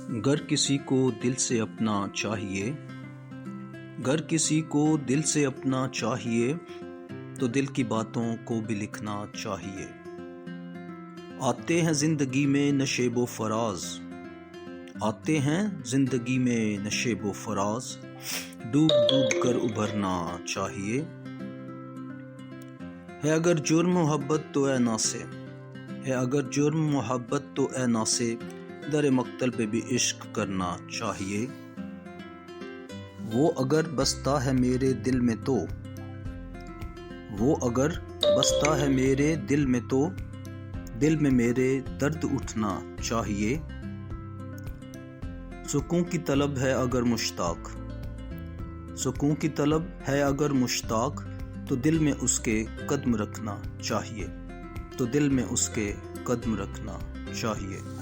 گر کسی کو دل سے اپنا چاہیے، گر کسی کو دل سے اپنا چاہیے تو دل کی باتوں کو بھی لکھنا چاہیے۔ آتے ہیں زندگی میں نشیب و فراز، آتے ہیں زندگی میں نشیب و فراز، ڈوب ڈوب کر ابھرنا چاہیے۔ ہے اگر جرم محبت تو اے ناسے، ہے اگر جرم محبت تو اے ناسے، در مقتل پہ بھی عشق کرنا چاہیے۔ وہ اگر بستا ہے میرے دل میں تو، وہ اگر بستا ہے میرے دل میں تو، دل میں میرے درد اٹھنا چاہیے۔ سکون کی طلب ہے اگر مشتاق، سکون کی طلب ہے اگر مشتاق، تو دل میں اس کے قدم رکھنا چاہیے، تو دل میں اس کے قدم رکھنا چاہیے۔